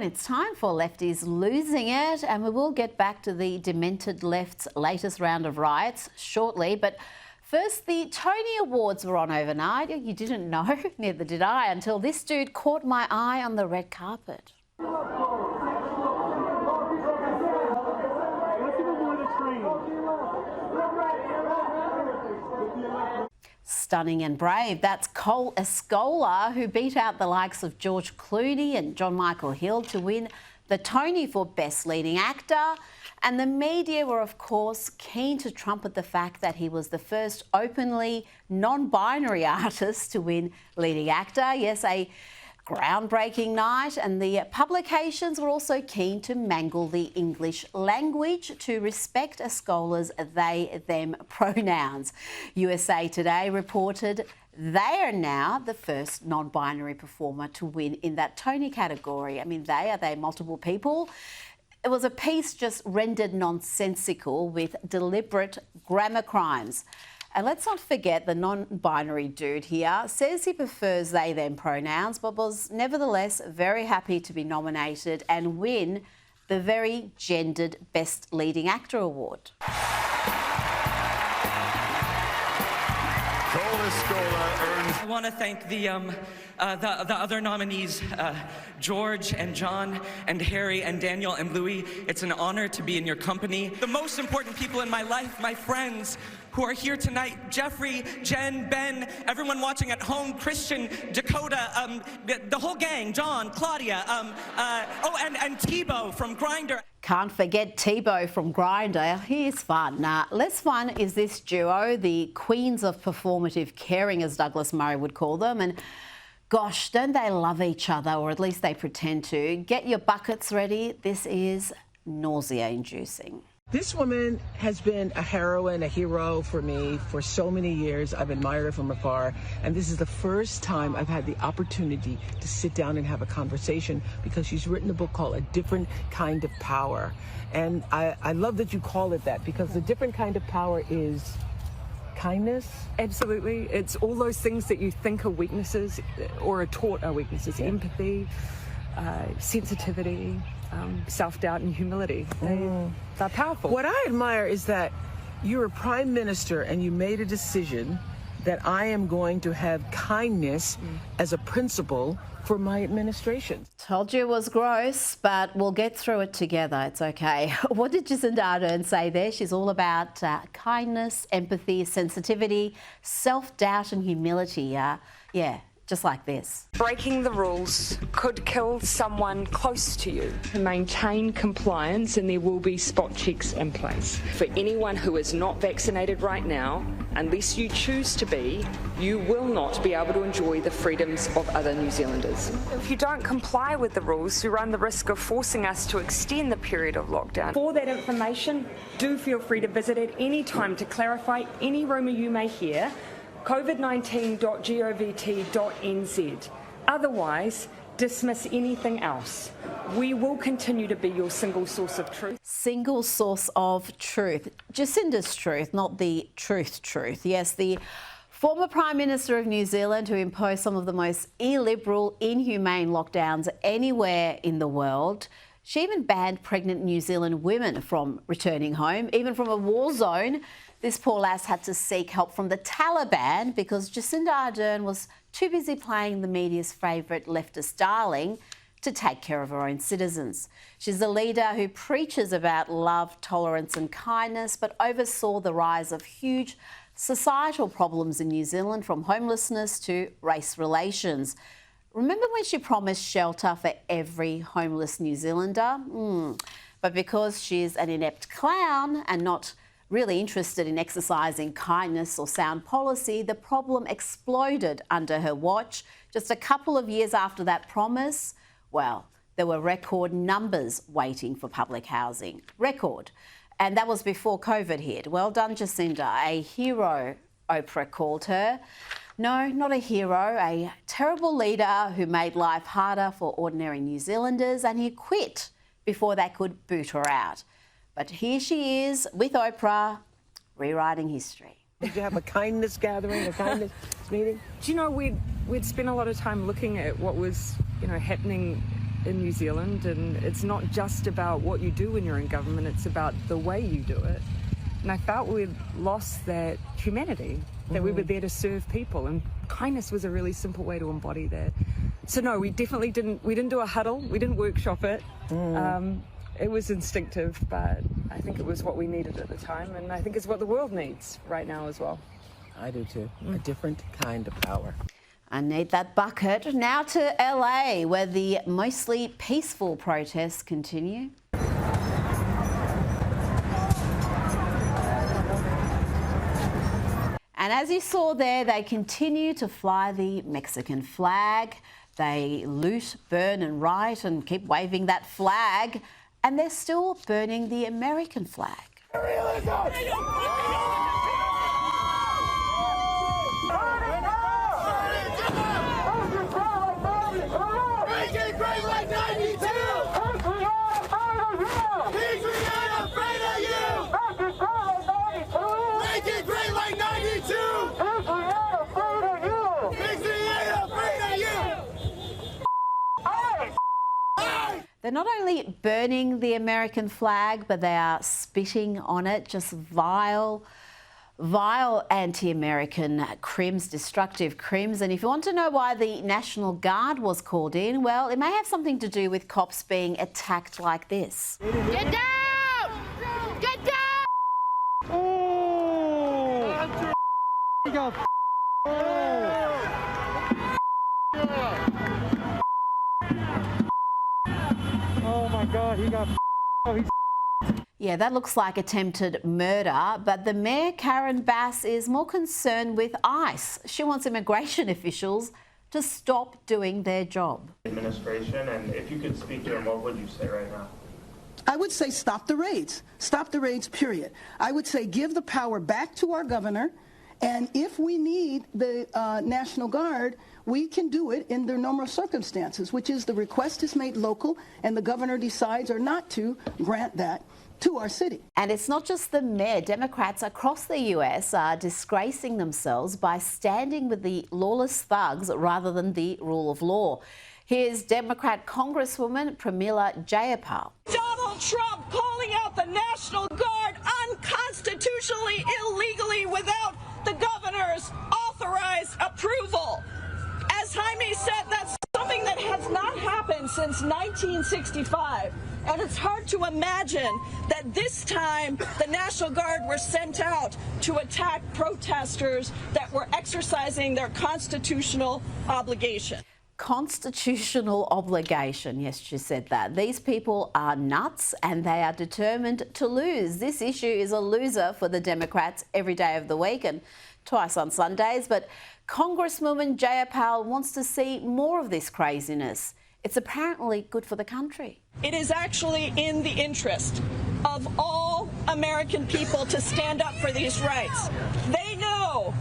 It's time for Lefties Losing It, and we will get back to the demented left's latest round of riots shortly. But first, the Tony Awards were on overnight. You didn't know, neither did I, until this dude caught my eye on the red carpet. Stunning and brave. That's Cole Escola, who beat out the likes of George Clooney and John Michael Hill to win the Tony for Best Leading Actor. And the media were, of course, keen to trumpet the fact that he was the first openly non-binary artist to win Leading Actor. Yes, a groundbreaking night, and the publications were also keen to mangle the English language to respect Escola's they-them pronouns. USA Today reported they are now the first non-binary performer to win in that Tony category. I mean, are they multiple people? It was a piece just rendered nonsensical with deliberate grammar crimes. And let's not forget the non-binary dude here says he prefers they-them pronouns, but was nevertheless very happy to be nominated and win the very gendered Best Leading Actor award. I want to thank the other nominees, George and John and Harry and Daniel and Louis. It's an honor to be in your company. The most important people in my life, my friends who are here tonight, Jeffrey, Jen, Ben, everyone watching at home, Christian, Dakota, the whole gang, John, Claudia, and Tebow from Grindr. Can't forget Tebow from Grindr. He's fun. Less fun is this duo, the queens of performative caring, as Douglas Murray would call them. And gosh, don't they love each other, or at least they pretend to. Get your buckets ready. This is nausea-inducing. This woman has been a heroine, a hero for me for so many years. I've admired her from afar, and this is the first time I've had the opportunity to sit down and have a conversation, because she's written a book called A Different Kind of Power. And I love that you call it that, because the different kind of power is kindness. Absolutely. It's all those things that you think are weaknesses or are taught are weaknesses. Yeah. Empathy, sensitivity, self-doubt and humility. They're powerful. What I admire is that you're a prime minister and you made a decision that I am going to have kindness as a principle for my administration. Told you it was gross, but we'll get through it together. It's okay. What did Jacinda Ardern say there? She's all about kindness, empathy, sensitivity, self-doubt and humility. Yeah. Just like this. Breaking the rules could kill someone close to you. To maintain compliance, and there will be spot checks in place. For anyone who is not vaccinated right now, unless you choose to be, you will not be able to enjoy the freedoms of other New Zealanders. If you don't comply with the rules, you run the risk of forcing us to extend the period of lockdown. For that information, do feel free to visit at any time to clarify any rumour you may hear. covid19.govt.nz. Otherwise, dismiss anything else. We will continue to be your single source of truth. Single source of truth. Jacinda's truth, not the truth. Yes, the former Prime Minister of New Zealand, who imposed some of the most illiberal, inhumane lockdowns anywhere in the world. She even banned pregnant New Zealand women from returning home, even from a war zone. This poor lass had to seek help from the Taliban because Jacinda Ardern was too busy playing the media's favourite leftist darling to take care of her own citizens. She's a leader who preaches about love, tolerance and kindness, but oversaw the rise of huge societal problems in New Zealand, from homelessness to race relations. Remember when she promised shelter for every homeless New Zealander? But because she's an inept clown and not really interested in exercising kindness or sound policy, the problem exploded under her watch. Just a couple of years after that promise, well, there were record numbers waiting for public housing. Record. And that was before COVID hit. Well done, Jacinda. A hero, Oprah called her. No, not a hero, a terrible leader who made life harder for ordinary New Zealanders, and he quit before they could boot her out. But here she is with Oprah, rewriting history. Did you have a kindness gathering, a kindness meeting? Do you know, we'd spent a lot of time looking at what was, happening in New Zealand, and it's not just about what you do when you're in government, it's about the way you do it. And I felt we'd lost that humanity, that we were there to serve people, and kindness was a really simple way to embody that. So no, we definitely didn't do a huddle, we didn't workshop it. It was instinctive, but I think it was what we needed at the time, and I think it's what the world needs right now as well. I do too. A different kind of power. I need that bucket. Now to LA, where the mostly peaceful protests continue. And as you saw there, they continue to fly the Mexican flag. They loot, burn and riot and keep waving that flag. And they're still burning the American flag. They're not only burning the American flag, but they are spitting on it, just vile anti-American crims, destructive crims. And if you want to know why the National Guard was called in, well, it may have something to do with cops being attacked like this. Get down! Get down! Oh! He got oh my God, he got Yeah, that looks like attempted murder, but the Mayor, Karen Bass, is more concerned with ICE. She wants immigration officials to stop doing their job. Administration, and if you could speak to them, what would you say right now? I would say stop the raids. Stop the raids, period. I would say give the power back to our governor, and if we need the National Guard, we can do it in their normal circumstances, which is the request is made local and the governor decides or not to grant that to our city. And it's not just the mayor. Democrats across the US are disgracing themselves by standing with the lawless thugs rather than the rule of law. Here's Democrat Congresswoman Pramila Jayapal. Donald Trump calling out the National Guard unconstitutionally, illegally, without the governor's authorized approval. As Jaime said, that's something that has not happened since 1965. And it's hard to imagine that this time the National Guard were sent out to attack protesters that were exercising their constitutional obligation. Constitutional obligation, yes, she said that. These people are nuts and they are determined to lose. This issue is a loser for the Democrats every day of the week and twice on Sundays. But Congresswoman Jayapal wants to see more of this craziness. It's apparently good for the country. It is actually in the interest of all American people to stand up for these rights. They know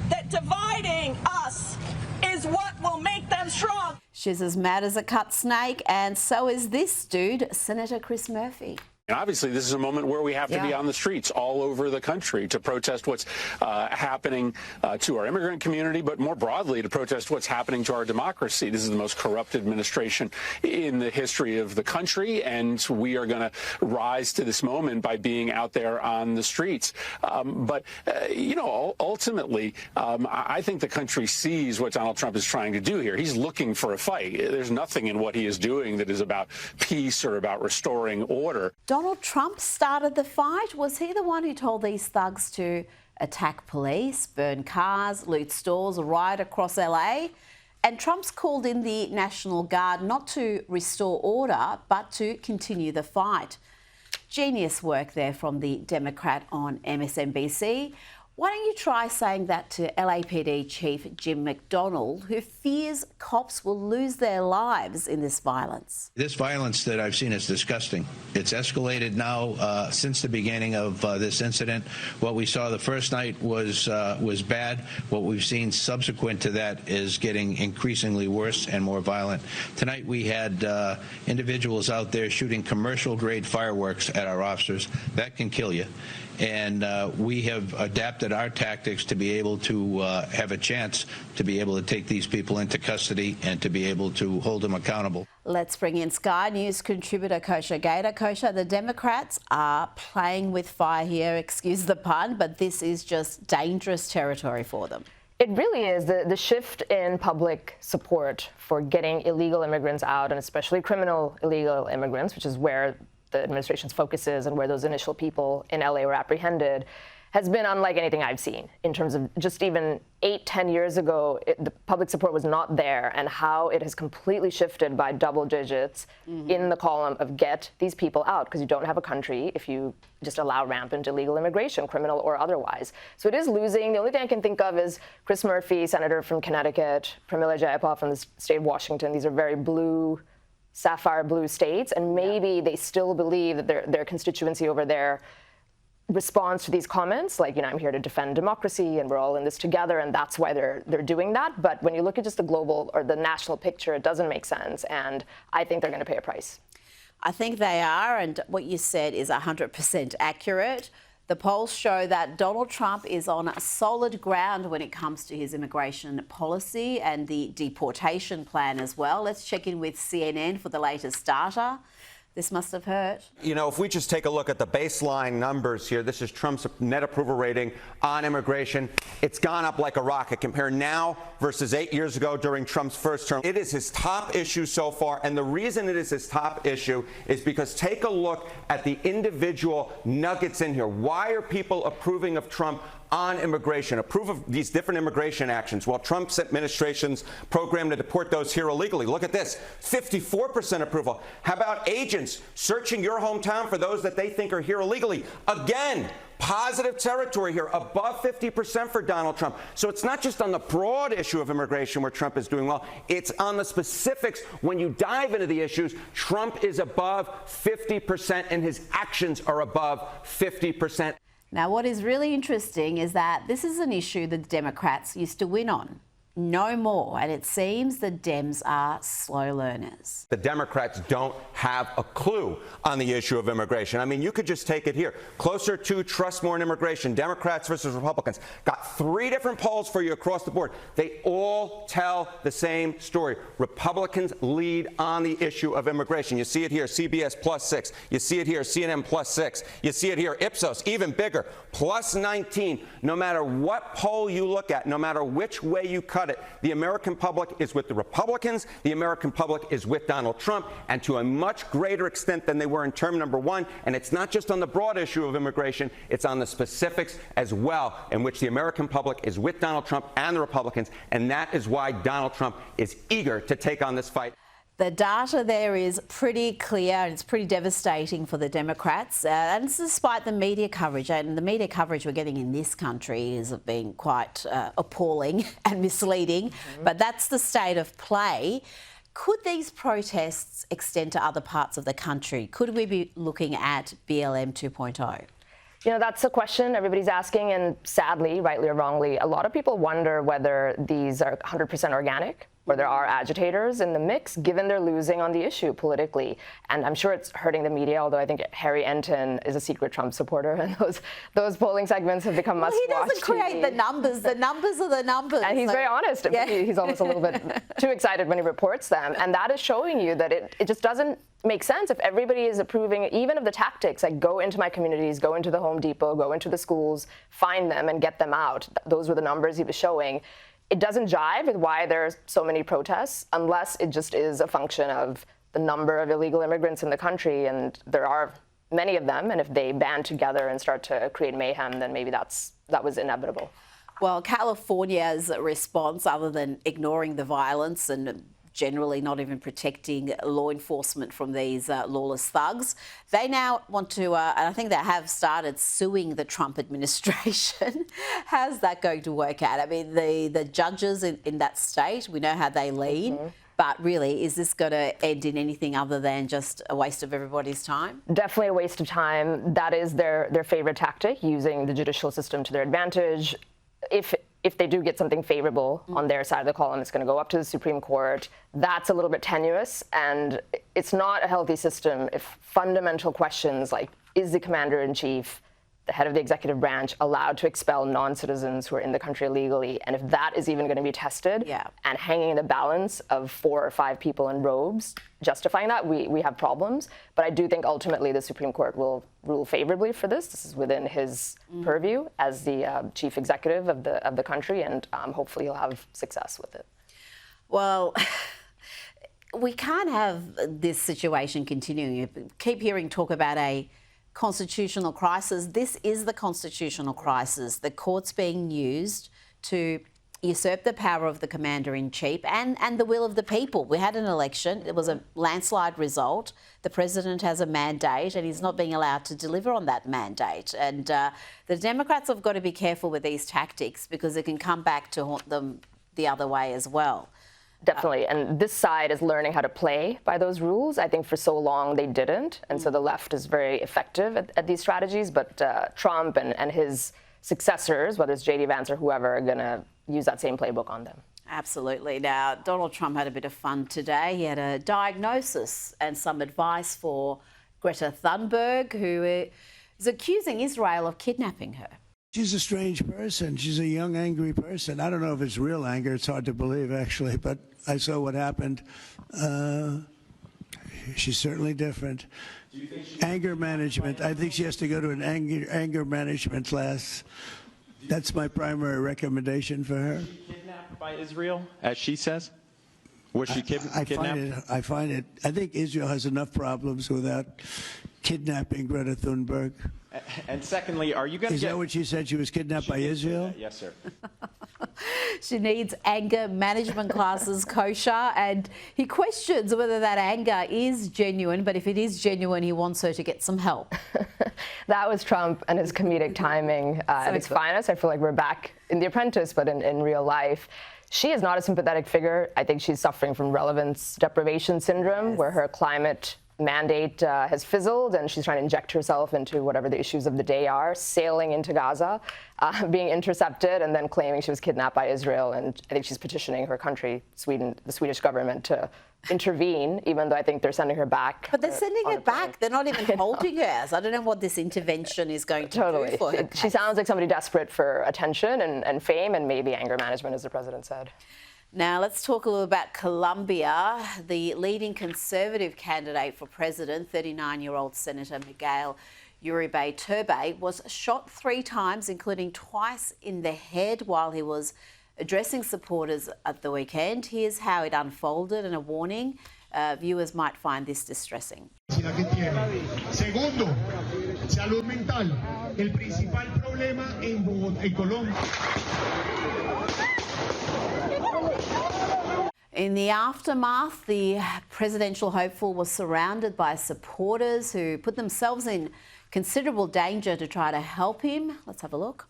that dividing us is what will make them strong. She's as mad as a cut snake, and so is this dude, Senator Chris Murphy. And obviously, this is a moment where we have to be on the streets all over the country to protest what's happening to our immigrant community, but more broadly to protest what's happening to our democracy. This is the most corrupt administration in the history of the country, and we are going to rise to this moment by being out there on the streets. But ultimately, I think the country sees what Donald Trump is trying to do here. He's looking for a fight. There's nothing in what he is doing that is about peace or about restoring order. Donald Trump started the fight. Was he the one who told these thugs to attack police, burn cars, loot stores, riot across LA? And Trump's called in the National Guard not to restore order, but to continue the fight. Genius work there from the Democrat on MSNBC. Why don't you try saying that to LAPD Chief Jim McDonnell, who fears cops will lose their lives in this violence? This violence that I've seen is disgusting. It's escalated now since the beginning of this incident. What we saw the first night was bad. What we've seen subsequent to that is getting increasingly worse and more violent. Tonight we had individuals out there shooting commercial-grade fireworks at our officers. That can kill you. and we have adapted our tactics to be able to have a chance to be able to take these people into custody and to be able to hold them accountable. Let's bring in Sky News contributor Kosha Gator. Kosha, the Democrats are playing with fire here, excuse the pun, but this is just dangerous territory for them. It really is. The shift in public support for getting illegal immigrants out, and especially criminal illegal immigrants, which is where the administration's focus is and where those initial people in LA were apprehended, has been unlike anything I've seen in terms of just even 8-10 years ago, the public support was not there, and how it has completely shifted by double digits in the column of get these people out, because you don't have a country if you just allow rampant illegal immigration, criminal or otherwise. So it is losing. The only thing I can think of is Chris Murphy, senator from Connecticut, Pramila Jayapal from the state of Washington. These are very blue, sapphire blue states, and maybe they still believe that their constituency over there responds to these comments, like, I'm here to defend democracy and we're all in this together, and that's why they're doing that. But when you look at just the global or the national picture, it doesn't make sense, and I think they're going to pay a price. I think they are, and what you said is 100% accurate. The polls show that Donald Trump is on solid ground when it comes to his immigration policy and the deportation plan as well. Let's check in with CNN for the latest data. This must have hurt. If we just take a look at the baseline numbers here, this is Trump's net approval rating on immigration. It's gone up like a rocket. Compare now versus 8 years ago during Trump's first term. It is his top issue so far, and the reason it is his top issue is because take a look at the individual nuggets in here. Why are people approving of Trump on immigration, approve of these different immigration actions? Well, Trump's administration's program to deport those here illegally. Look at this, 54% approval. How about agents searching your hometown for those that they think are here illegally? Again, positive territory here, above 50% for Donald Trump. So it's not just on the broad issue of immigration where Trump is doing well, it's on the specifics. When you dive into the issues, Trump is above 50% and his actions are above 50%. Now, what is really interesting is that this is an issue the Democrats used to win on. No more. And it seems the Dems are slow learners. The Democrats don't have a clue on the issue of immigration. I mean, you could just take it here. Closer to trust more in immigration, Democrats versus Republicans. Got 3 different polls for you across the board. They all tell the same story. Republicans lead on the issue of immigration. You see it here, CBS +6. You see it here, CNN +6. You see it here, Ipsos, even bigger, +19. No matter what poll you look at, no matter which way you cut it, the American public is with the Republicans, the American public is with Donald Trump, and to a much greater extent than they were in term number 1. And it's not just on the broad issue of immigration, it's on the specifics as well, in which the American public is with Donald Trump and the Republicans, and that is why Donald Trump is eager to take on this fight. The data there is pretty clear, and it's pretty devastating for the Democrats, and it's despite the media coverage. And the media coverage we're getting in this country is being quite appalling and misleading, but that's the state of play. Could these protests extend to other parts of the country? Could we be looking at BLM 2.0? That's a question everybody's asking, and sadly, rightly or wrongly, a lot of people wonder whether these are 100% organic, or there are agitators in the mix, given they're losing on the issue politically. And I'm sure it's hurting the media, although I think Harry Enton is a secret Trump supporter, and those polling segments have become must-watch. Well, he doesn't create the numbers. The numbers are the numbers. And he's very honest. Yeah. He's almost a little bit too excited when he reports them. And that is showing you that it just doesn't make sense if everybody is approving even of the tactics, like go into my communities, go into the Home Depot, go into the schools, find them and get them out. Those were the numbers he was showing. It doesn't jive with why there's so many protests, unless it just is a function of the number of illegal immigrants in the country, and there are many of them, and if they band together and start to create mayhem, then maybe that was inevitable. Well, California's response, other than ignoring the violence and generally not even protecting law enforcement from these lawless thugs, they now want to, and I think they have started suing the Trump administration. How's that going to work out? I mean, the judges in that state, we know how they lean, but really, is this going to end in anything other than just a waste of everybody's time? Definitely a waste of time. That is their favorite tactic, using the judicial system to their advantage. If they do get something favorable on their side of the column, it's going to go up to the Supreme Court. That's a little bit tenuous, and it's not a healthy system if fundamental questions like, is the commander-in-chief the head of the executive branch, allowed to expel non-citizens who are in the country illegally. And if that is even going to be tested and hanging in the balance of 4 or 5 people in robes, justifying that, we have problems. But I do think ultimately the Supreme Court will rule favorably for this. This is within his purview as the chief executive of the country, and hopefully he'll have success with it. Well, we can't have this situation continuing. You keep hearing talk about a constitutional crisis. This is the constitutional crisis. The court's being used to usurp the power of the commander-in-chief and the will of the people. We had an election. It was a landslide result. The president has a mandate and he's not being allowed to deliver on that mandate. And the Democrats have got to be careful with these tactics because it can come back to haunt them the other way as well. Definitely. And this side is learning how to play by those rules. I think for so long they didn't. And so the left is very effective at these strategies. But Trump and his successors, whether it's J.D. Vance or whoever, are going to use that same playbook on them. Absolutely. Now, Donald Trump had a bit of fun today. He had a diagnosis and some advice for Greta Thunberg, who is accusing Israel of kidnapping her. She's a strange person. She's a young, angry person. I don't know if it's real anger. It's hard to believe, actually, but I saw what happened. She's certainly different. Anger management. I think she has to go to an anger management class. That's my primary recommendation for her. Was she kidnapped by Israel, as she says? Was she kidnapped? I find it. I think Israel has enough problems without kidnapping Greta Thunberg. And secondly, are you going to Is that what she said? She was kidnapped by Israel? Yes, sir. She needs anger management classes, kosher, and he questions whether that anger is genuine, but if it is genuine, he wants her to get some help. That was Trump and his comedic timing at its finest. I feel like we're back in The Apprentice, but in real life. She is not a sympathetic figure. I think she's suffering from relevance deprivation syndrome, where her climate mandate has fizzled and she's trying to inject herself into whatever the issues of the day are, sailing into Gaza, being intercepted and then claiming she was kidnapped by Israel. And I think she's petitioning her country, Sweden, the Swedish government, to intervene, even though I think they're sending her back. But they're sending her back. They're not even holding her. So I don't know what this intervention is going to do for her. She sounds like somebody desperate for attention and fame and maybe anger management, as the president said. Now, let's talk a little about Colombia. The leading Conservative candidate for president, 39-year-old Senator Miguel Uribe Turbay, was shot 3 times, including twice in the head while he was addressing supporters at the weekend. Here's how it unfolded, and a warning. Viewers might find this distressing. Segundo, salud mental. El principal problema en Colombia. In the aftermath, the presidential hopeful was surrounded by supporters who put themselves in considerable danger to try to help him. Let's have a look.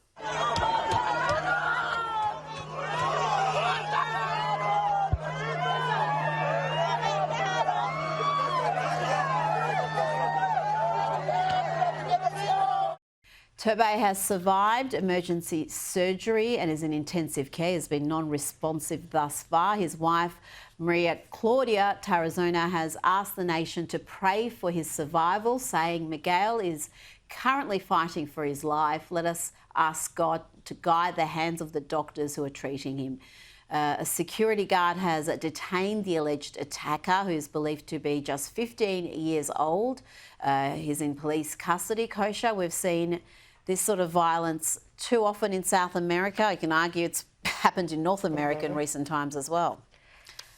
Turbay has survived emergency surgery and is in intensive care. Has been non-responsive thus far. His wife, Maria Claudia Tarazona, has asked the nation to pray for his survival, saying Miguel is currently fighting for his life. Let us ask God to guide the hands of the doctors who are treating him. A security guard has detained the alleged attacker, who is believed to be just 15 years old. He's in police custody. Kosha, we've seen this sort of violence too often in South America. You can argue it's happened in North America in recent times as well.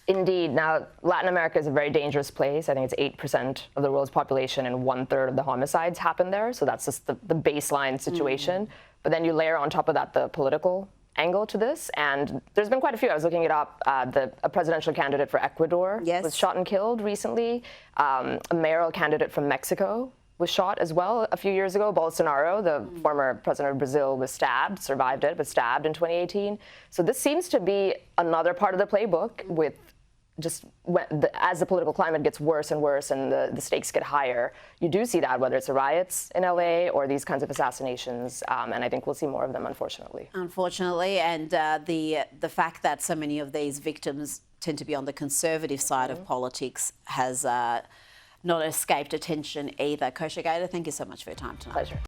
Indeed. Now, Latin America is a very dangerous place. I think it's 8% of the world's population and 1/3 of the homicides happen there. So that's just the baseline situation. But then you layer on top of that the political angle to this. And there's been quite a few. I was looking it up. A presidential candidate for Ecuador was shot and killed recently. A mayoral candidate from Mexico was shot as well a few years ago. Bolsonaro, the former president of Brazil, was stabbed, survived it, but stabbed in 2018. So this seems to be another part of the playbook with just as the political climate gets worse and worse and the stakes get higher, you do see that, whether it's the riots in LA or these kinds of assassinations. And I think we'll see more of them, unfortunately. Unfortunately, and the fact that so many of these victims tend to be on the conservative side of politics has not escaped attention either. Kosha Gator, thank you so much for your time tonight. Pleasure.